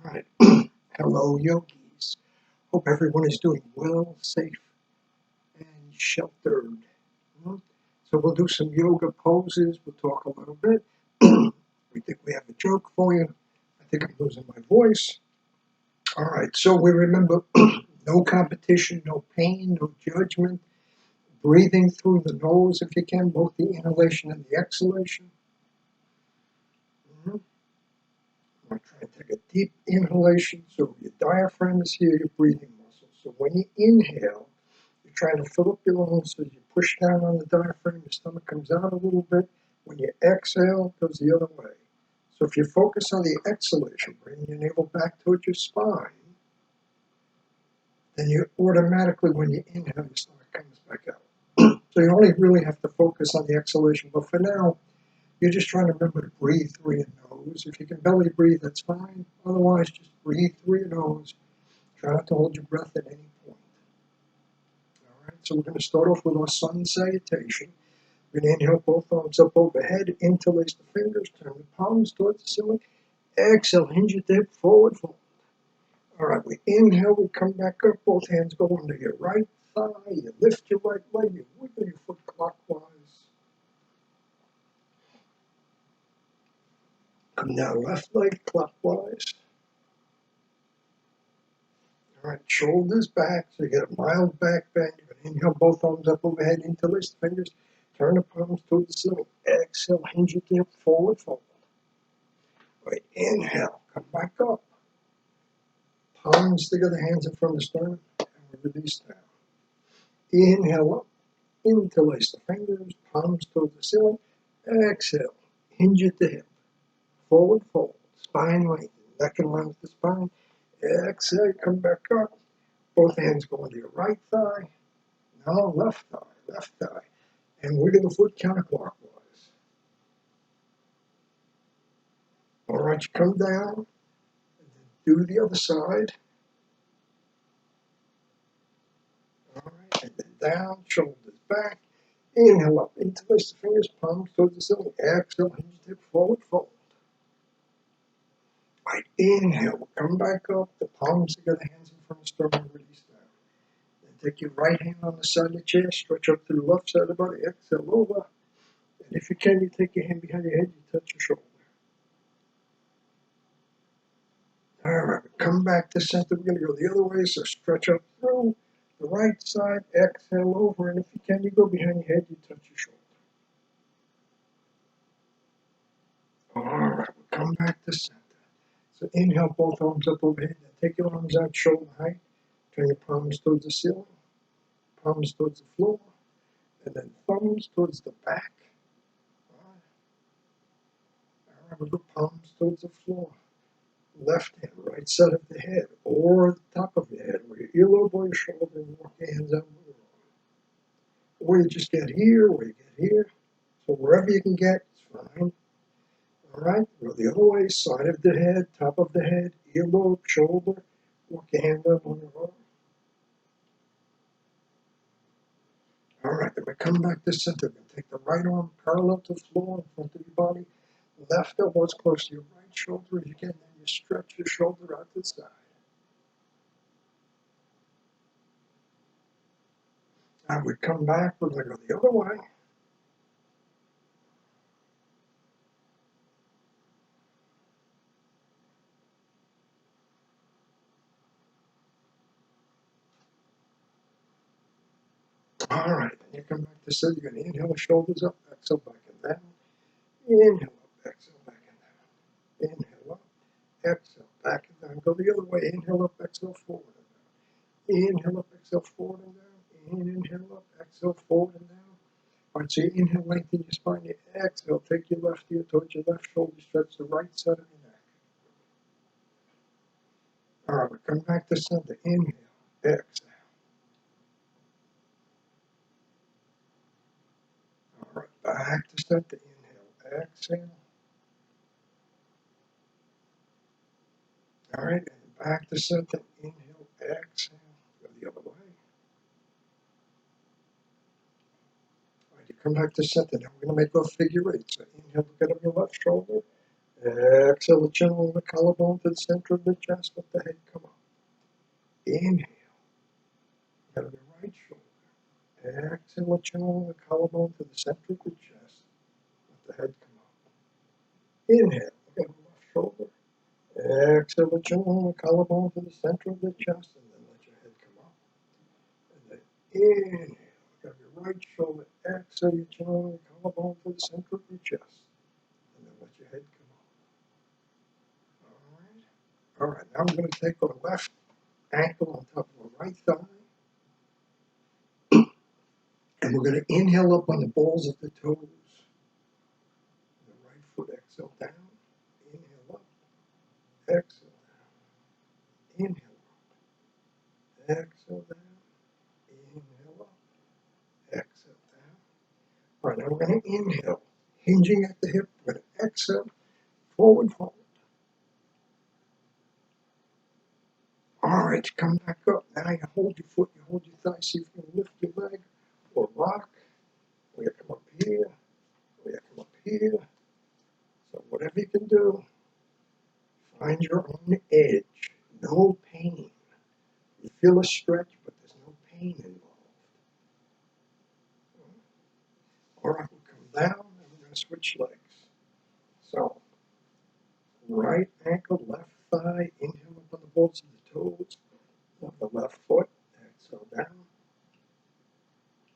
All right. Hello, yogis. Hope everyone is doing well, safe, and sheltered. Hmm? So we'll do some yoga poses. We'll talk a little bit. We think we have a joke for you. I think I'm losing my voice. All right. So we remember no competition, no pain, no judgment. Breathing through the nose if you can, both the inhalation and the exhalation. Mhm. I'm going to try and take a deep inhalation so your diaphragm is here, your breathing muscles. So when you inhale, you're trying to fill up your lungs, so you push down on the diaphragm, your stomach comes out a little bit. When you exhale, it goes the other way. So if you focus on the exhalation, bring your navel back towards your spine, then you automatically, when you inhale, your stomach comes back out. So you only really have to focus on the exhalation. But for now, you're just trying to remember to breathe through your nose. If you can belly breathe, that's fine. Otherwise, just breathe through your nose. Try not to hold your breath at any point. All right, so we're going to start off with our sun salutation. We're going to inhale both arms up overhead, interlace the fingers, turn the palms towards the ceiling. Exhale, hinge your hip forward, fold. All right, we inhale, we come back up, both hands go under your right thigh, you lift your right leg, you wiggle your foot clockwise. Come down left leg clockwise. All right, shoulders back, so you get a mild back bend. You're going to inhale both arms up overhead, interlace the fingers, turn the palms towards the ceiling. Exhale, hinge your hip forward, fold. All right, inhale, come back up. Palms together, hands in front of the sternum, and we release down. Inhale up, interlace the fingers, palms towards the ceiling. Exhale, hinge at the hip, forward fold, spine lengthen, neck in line with the spine. Exhale, come back up. Both hands go into your right thigh, now left thigh, and wiggle the foot counterclockwise. All right, you come down, do the other side. All right, and then down, shoulders back. Inhale up, interlace the fingers, palms towards the ceiling. Exhale, hinge hip forward, fold. Right, inhale, come back up, the palms together, hands in front of the sternum, release down. Then take your right hand on the side of the chair, stretch up to the left side of the body, exhale over. And if you can, you take your hand behind your head, you touch your shoulder. All right, come back to center. We're going to go the other way, so stretch up through the right side, exhale over, and if you can, you go behind your head, you touch your shoulder. All right, come back to center. So inhale, both arms up overhead. Then take your arms out shoulder height. Turn your palms towards the ceiling, palms towards the floor, and then thumbs towards the back. All right, we'll go palms towards the floor. Left hand, right side of the head, or the top of your head, where your earlobe or your shoulder, and walk your hands out. Or you just get here, or you get here. So wherever you can get, it's fine. All right, go the other way, side of the head, top of the head, earlobe, shoulder. Walk your hand up on your arm. All right, then we come back to center. Then take the right arm parallel to the floor in front of your body. Left elbow as close to your right shoulder as you can. Then you stretch your shoulder out to the side. Now we come back, we're going to go the other way. All right, then you come back to center. You're going to inhale the shoulders up, exhale back and down. Inhale up, exhale back and down. Inhale up, exhale back and down. Go the other way. Inhale up, exhale forward and down. Inhale up, exhale forward and down. Inhale up, exhale forward and down. All right, so you inhale, lengthen your spine. You exhale, take your left ear towards your left shoulder, stretch the right side of your neck. All right, we come back to center. Inhale, exhale. All right, back to center. Inhale, exhale. All right, and back to center. Inhale, exhale. Go the other way. All right, you come back to center. Now we're going to make our figure eight. So inhale, look at your left shoulder. Exhale the chin along the collarbone to the center of the chest. Let the head come up. Inhale. Out of the right shoulder. Exhale the chin along the collarbone to the center of the chest. Let the head come up. Inhale. Out of the left shoulder. Exhale the chin along the collarbone to the center of the chest, and then let your head come up. And then inhale. Out of your right shoulder. Exhale your chin along the collarbone to the center of the chest, and then let your head come up. All right. Now we're going to take our left ankle on top of our right thigh. And we're going to inhale up on the balls of the toes. The right foot, exhale down. Inhale up. Exhale down. Inhale up. Exhale down. Inhale up. Exhale down. All right, now we're going to inhale. Hinging at the hip. We're going to exhale. Forward fold. All right, come back up. Now you hold your foot, you hold your thigh. See if you can lift your leg or rock. Or you come up here. Or you come up here. So whatever you can do, find your own edge. No pain. You feel a stretch, but there's no pain involved. All right, we'll come down and we're going to switch legs. So, right ankle, left thigh, inhale up on the balls of the toes. The left foot, exhale down.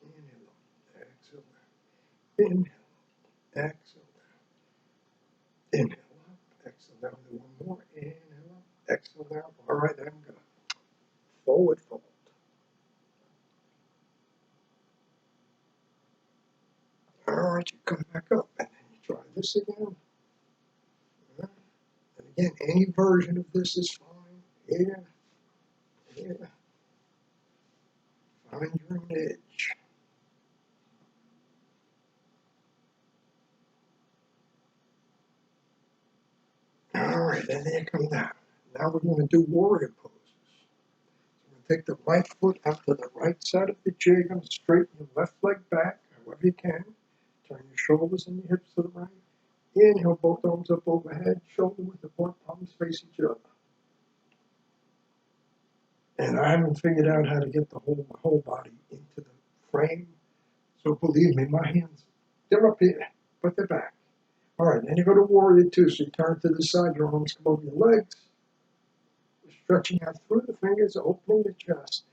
Inhale up, exhale down. Inhale, exhale down. Inhale up, exhale down. Do one more. Inhale up, exhale down. All right, I'm going to forward fold. All right, you come back up and then you try this again. And again, any version of this is fine. Here, here. Find your own edge. All right, and then you come down. Now we're going to do warrior poses. So we're going to take the right foot out to the right side of the chair. You're going to straighten your left leg back, however you can. Turn your shoulders and your hips to the right. Inhale, both arms up overhead, shoulder width apart, palms face each other. And I haven't figured out how to get my whole body into the frame. So believe me, my hands, they're up here, but they're back. All right, then you go to warrior two. So you turn to the side, your arms come over your legs. You're stretching out through the fingers, opening the chest.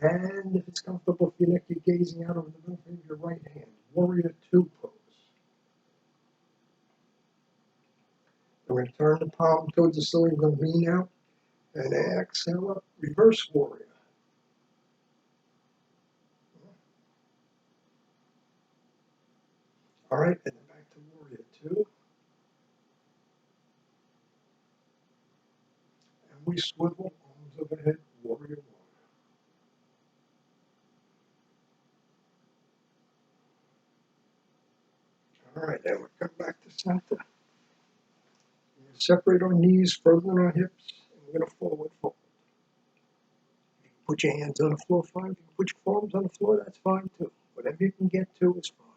And if it's comfortable for your neck, you're gazing out over the middle finger of your right hand. Warrior two pose. We're going to turn the palm towards the ceiling. We're going to lean out and exhale up. Reverse warrior. All right, and then back to warrior two. And we swivel, arms overhead, warrior one. All right, now we come back to center. We're going to separate our knees further than our hips, and we're going to forward fold. You can put your hands on the floor, fine. You can put your forearms on the floor, that's fine too. Whatever you can get to is fine.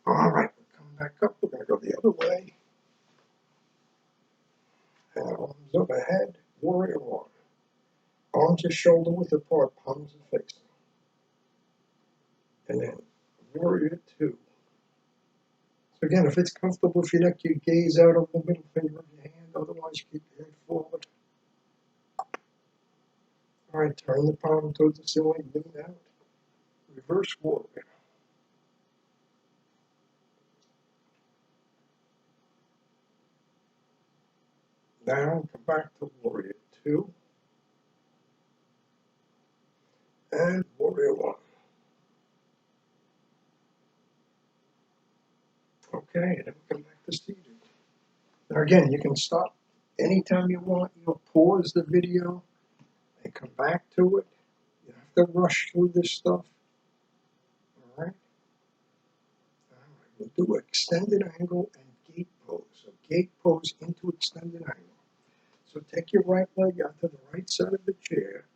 All right, we'll come back up. We're going to go the other way. And arms overhead, warrior one. Arms are shoulder width apart, palms are facing. And then warrior two. So again, if it's comfortable for your neck, you gaze out over the middle finger of your hand. Otherwise, you keep your head forward. All right, turn the palm towards the ceiling, lean out. Reverse warrior. Now come back to warrior two. And warrior one. Okay, and then we come back to seated. Now again, you can stop anytime you want. You'll pause the video and come back to it. You don't have to rush through this stuff. All right. We'll do extended angle and gate pose. So gate pose into extended angle. So take your right leg out to the right side of the chair.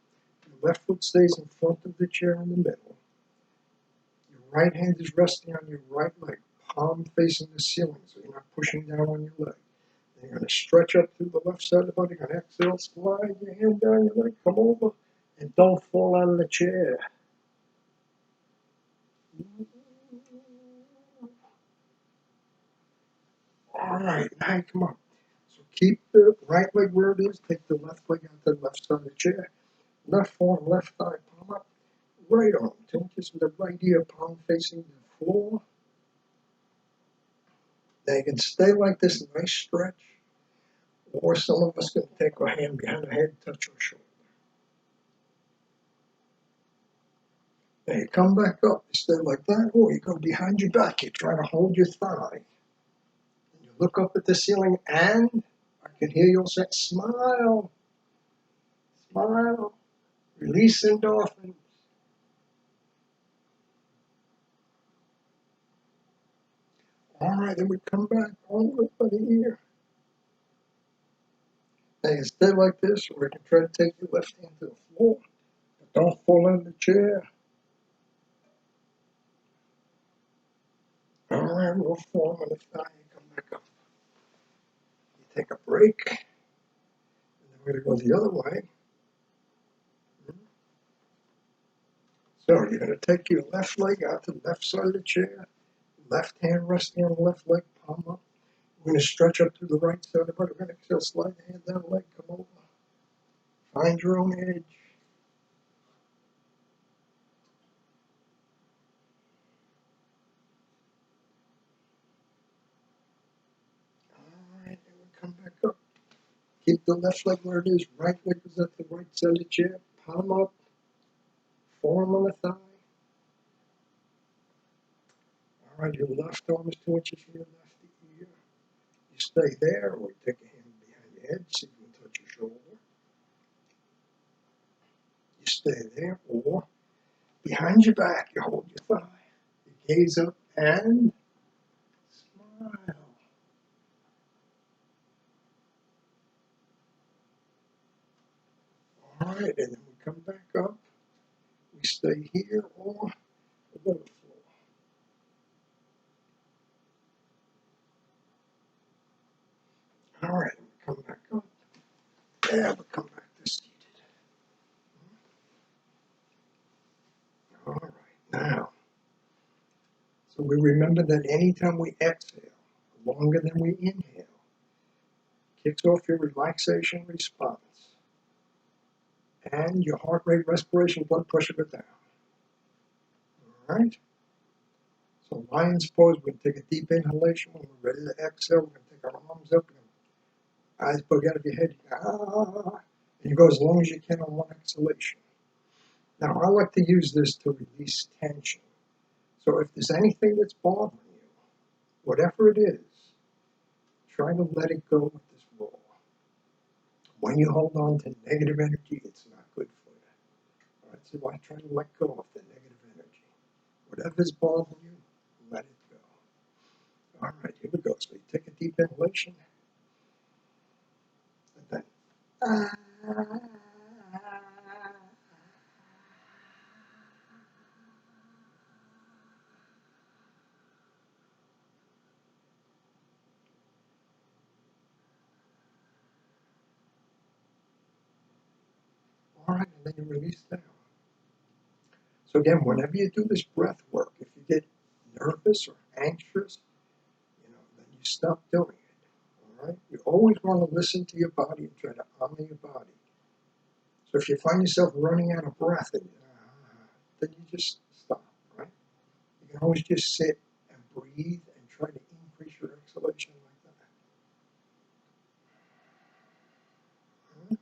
Your left foot stays in front of the chair in the middle. Your right hand is resting on your right leg, palm facing the ceiling, so you're not pushing down on your leg. You're going to stretch up through the left side of the body. You're going to exhale, slide your hand down your leg, come over, and don't fall out of the chair. All right, now come on. So keep the right leg where it is. Take the left leg out to the left side of the chair. Left forearm, left thigh, palm up. Right arm, 10 inches in the right ear, palm facing the floor. Now you can stay like this, nice stretch. Or some of us can take our hand behind our head, touch our shoulder. Now you come back up, you stay like that, or you go behind your back, you try to hold your thigh. And you look up at the ceiling, and I can hear you all say, smile, smile, release endorphins. All right, then we come back over by the ear. Now you stay like this, or you can try to take your left hand to the floor. But don't fall in the chair. All right, we'll form on the thigh and come back up. You take a break, and then we're going to go the other way. So you're going to take your left leg out to the left side of the chair, left hand resting on the left leg, palm up. We're going to stretch up to the right side of the body. We're going to exhale, slide the hand down the leg, come over. Find your own edge. All right, and we come back up. Keep the left leg where it is. Right leg is at the right side of the chair. Palm up. Forearm on the thigh. All right, your left arm is 2 inches from your left ear. You stay there, or you take a hand behind your head, so you can touch your shoulder. You stay there, or behind your back, you hold your thigh. You gaze up and smile. All right, and then we come back up. We stay here, or we go to the floor. All right, we come back up. Yeah, we come back to seated. All right, now, so we remember that anytime we exhale, longer than we inhale, kicks off your relaxation response, and your heart rate, respiration, blood pressure go down. All right? So lion's pose, we're going to take a deep inhalation. When we're ready to exhale, we're going to take our arms up, eyes bug out of your head, and you go as long as you can on one exhalation. Now, I like to use this to release tension. So if there's anything that's bothering you, whatever it is, try to let it go with this roll. When you hold on to negative energy, it's not good for you. All right, so I try to let go of the negative energy. Whatever's bothering you, let it go. All right, here we go. So you take a deep inhalation, and then all right, and then you release down. So again, whenever you do this breath work, if you get nervous or anxious, then you stop doing it. All right? You always want to listen to your body and try to honor your body. So if you find yourself running out of breath, then you just stop. Right? You can always just sit and breathe and try to increase your exhalation like that.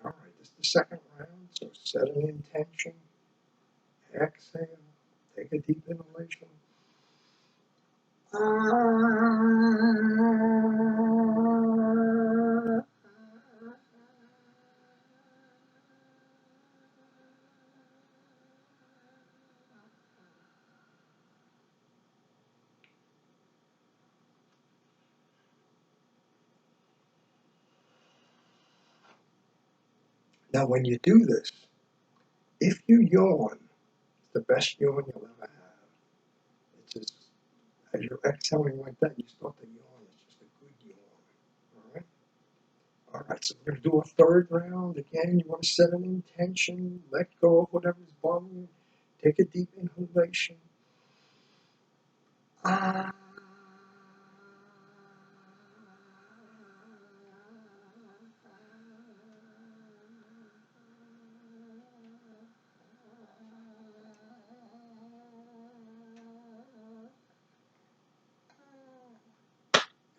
All right, this is the second round. So set an intention. Exhale. Take a deep inhalation. Now, when you do this, if you yawn, it's the best yawn you'll ever have. It's just, as you're exhaling like that, you start to yawn. It's just a good yawn. All right, so we're going to do a third round. Again, you want to set an intention, let go of whatever's bothering you. Take a deep inhalation. Ah.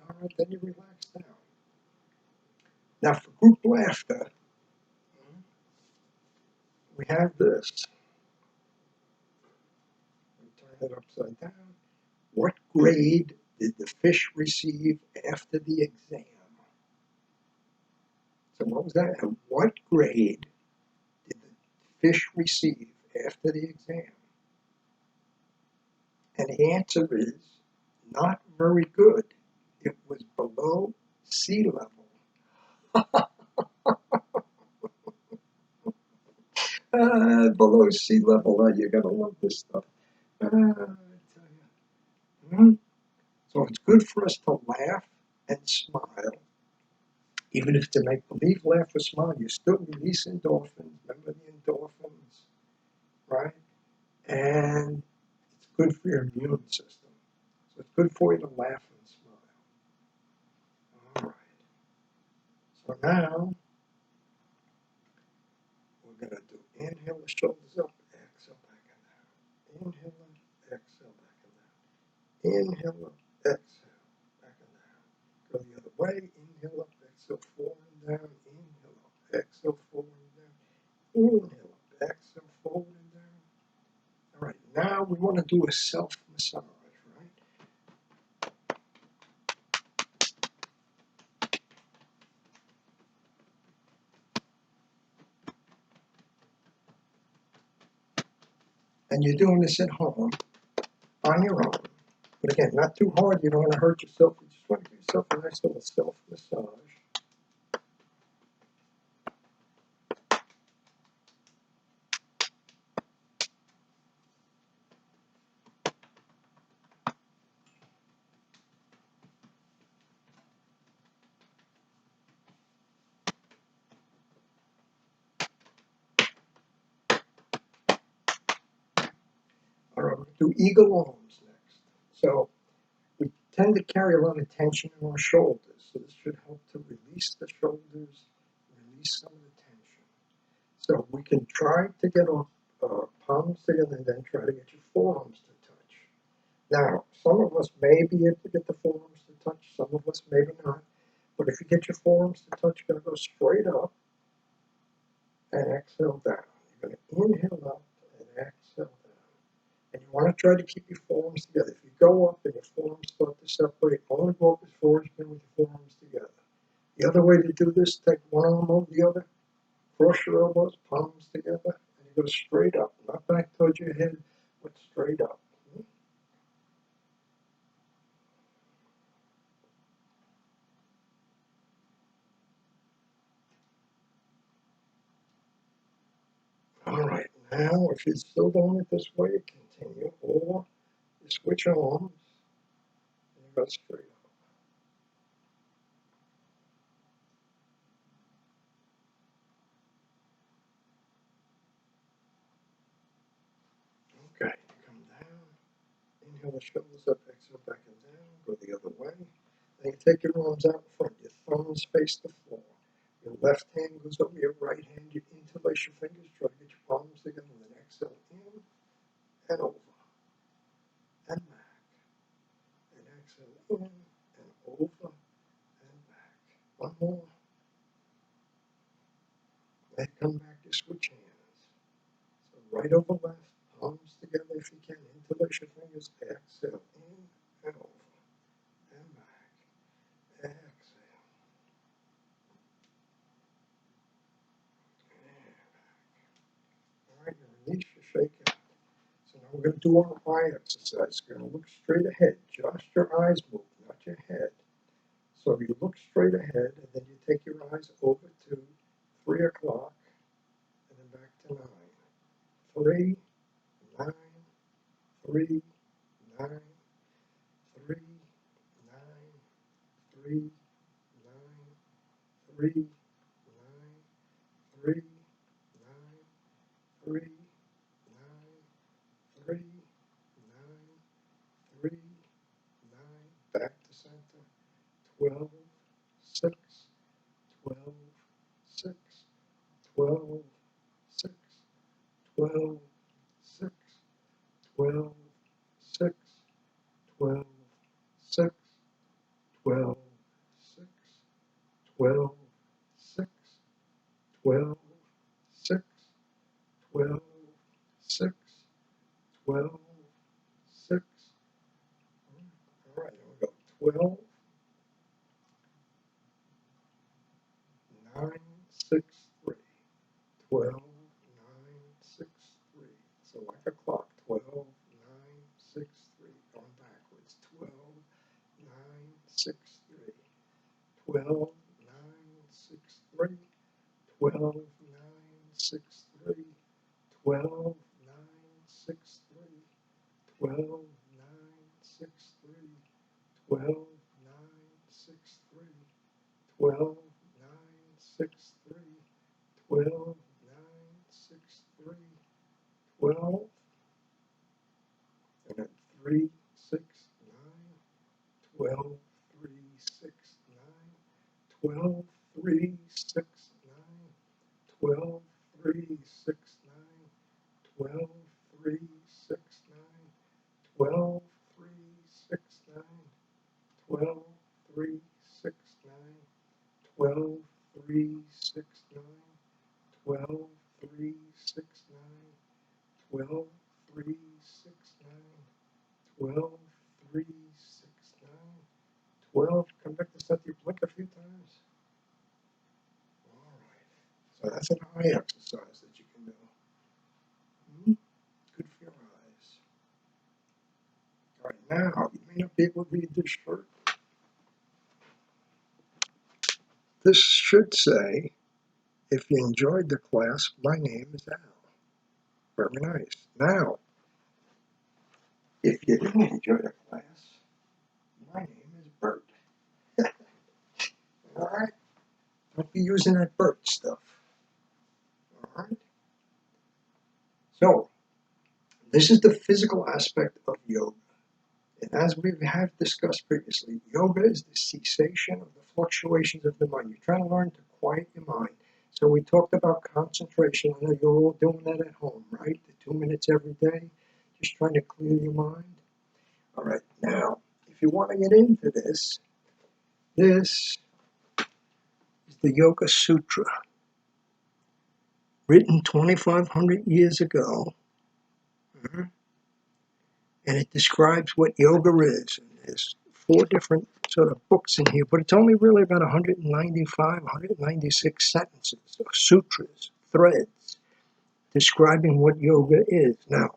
All right, then you relax down. Now for group laughter, we have this. We turn it upside down. What grade did the fish receive after the exam? So what was that? And what grade did the fish receive after the exam? And the answer is not very good. It was below sea level. Below sea level, you're going to love this stuff. I tell you. So it's good for us to laugh and smile. Even if it's a make-believe laugh or smile, you still release endorphins. Remember the endorphins, right? And it's good for your immune system. So it's good for you to laugh and smile. All right. So now we're going to do inhale the shoulders up, exhale back and down. Inhale up, exhale back and down. Inhale up, exhale back and down. Go the other way. Inhale up, exhale forward and down. Inhale up, exhale forward and down. Inhale up, exhale forward and down. All right, now we want to do a self-massage, right? And you're doing this at home on your own. But again, not too hard. You don't want to hurt yourself. You just want to give yourself a nice little self-massage. All right, we'll do eagle arms next. So we tend to carry a lot of tension in our shoulders. So this should help to release the shoulders, release some of the tension. So we can try to get our palms together and then try to get your forearms to touch. Now, some of us may be able to get the forearms to touch, some of us maybe not. But if you get your forearms to touch, you're going to go straight up and exhale down. You're going to inhale up and exhale down. And you want to try to keep your forearms together. If you go up and your forearms start to separate, only go up as far as you can with your forearms together. The other way to do this, take one arm over the other, cross your elbows, palms together, and you go straight up, not back towards your head, but straight up. All right, now if you're still doing it this way, continue, or you switch arms, and you go straight up. Okay, you come down, inhale the shoulders up, exhale back and down, go the other way. Then you take your arms out in front, your thumbs face the floor. Your left hand goes over your right hand, you interlace your fingers, try to get your palms together, and then exhale in and over and back. And exhale in and over and back. One more. Then come back to switch hands. So right over left, palms together if you can, interlace your fingers, exhale in and over and back. Exhale. All right, you release your shake out. So now we're going to do our eye exercise. You're going to look straight ahead. Just your eyes move, not your head. So you look straight ahead, and then you take your eyes over to 3 o'clock, and then back to 9. 3, 9, 3, 9, 3, 9, 3, 9, 3, 3, 9, 3, 9, 3, 9, 3, 9, 3, 9, back to center, 12, 6, 12, 6, 12, 6, 12, 6, 12, 6, 12, 6, 12, 6, 12, 6, 12, 6, 12, 6, 12, 6. All right, here we go. 12, 9, 6, 3. 12, 9, 6, 3. So like a clock. 12, 9, 6, 3. Going backwards. 12, 9, 6, 3. 12, 9, 6, 3. 12, 9, 6, 3. 12, 9, 6, 3. 12, 9, 6, 3. 12, 9, 6, 3. 12, 9, 6, 3. 12, 9, 6, 3. 12, and then 3, 6, 9. 12, 3, 6, 9. 12, 3, 6, 9. 12, 3, 6, 9. 12, 3, 6, 9. 12, 3, 6, 9. 12, 3, 6, 9. 12, 3, 6, 9. 12, 3, 6, 9. 12, 3, 6, 9. 12, 3, 6, 9. 12, come back to set your blink a few times. All right. So that's an eye exercise that you can do. Good for your eyes. All right, now, you may not be able to read this shirt. This should say, if you enjoyed the class, my name is Al. Very nice. Now, if you didn't enjoy the class, my name is Bert. All right? Don't be using that Bert stuff. All right? So, this is the physical aspect of yoga. And as we have discussed previously, yoga is the cessation of the fluctuations of the mind. You're trying to learn to quiet your mind. So we talked about concentration. I know you're all doing that at home, right? The 2 minutes every day, just trying to clear your mind. All right, now, if you want to get into this, this is the Yoga Sutra, written 2,500 years ago. And it describes what yoga is. And there's 4 different sort of books in here, but it's only really about 195, 196 sentences, or sutras, threads, describing what yoga is. Now,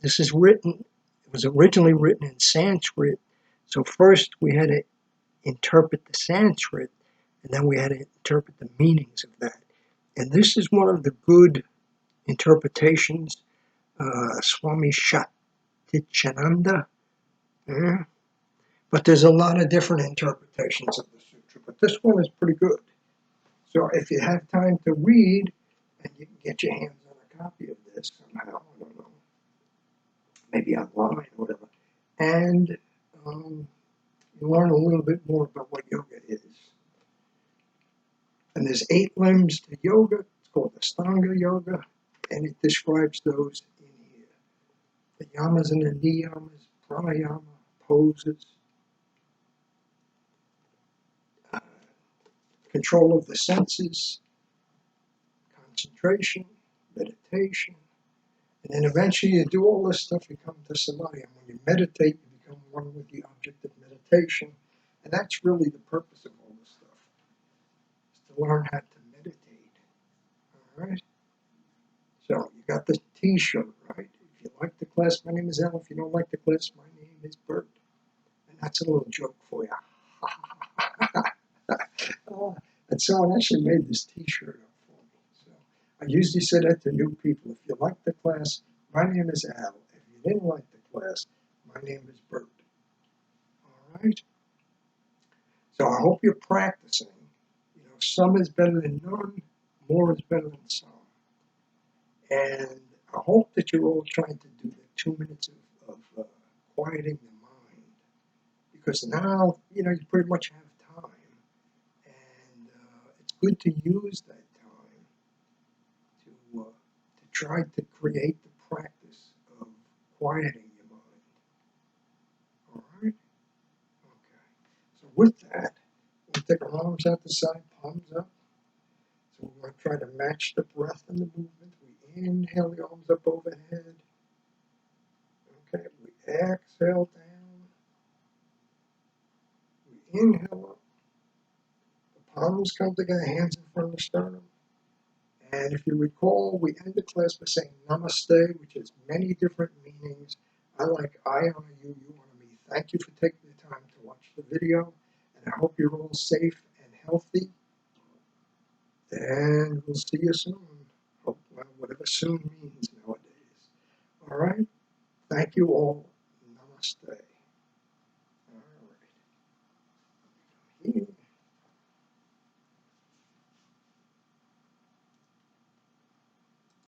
this is written, it was originally written in Sanskrit, so first we had to interpret the Sanskrit, and then we had to interpret the meanings of that. And this is one of the good interpretations, Swami Satchidananda. But there's a lot of different interpretations of the sutra, but this one is pretty good. So if you have time to read, and you can get your hands on a copy of this somehow, I don't know, maybe online or whatever, and you learn a little bit more about what yoga is. And there's 8 limbs to yoga. It's called Ashtanga Yoga, and it describes those in here. The yamas and the niyamas, pranayama, poses, control of the senses, concentration, meditation, and then eventually you do all this stuff, you come to samadhi. And when you meditate, you become one with the object of meditation. And that's really the purpose of all this stuff, is to learn how to meditate. All right? So you got the t-shirt, right? If you like the class, my name is Al. If you don't like the class, my name is Bert. And that's a little joke for you. And someone actually made this t-shirt up for me. So I usually say that to new people. If you like the class, my name is Al. If you didn't like the class, my name is Bert. All right? So I hope you're practicing some is better than none, more is better than some. And I hope that you're all trying to do the 2 minutes of quieting the mind, because now, you pretty much have time, and it's good to use that time to try to create the practice of quieting your mind. All right? Okay. So with that, we'll take our arms out the side, palms up. So we're going to try to match the breath and the movement. We inhale the arms up overhead. Okay, we exhale down. We inhale up. The palms come together, hands in front of the sternum. And if you recall, we end the class by saying namaste, which has many different meanings. I honor you, you honor me. Thank you for taking the time to watch the video, and I hope you're all safe and healthy. And we'll see you soon. Whatever soon means nowadays. All right? Thank you all.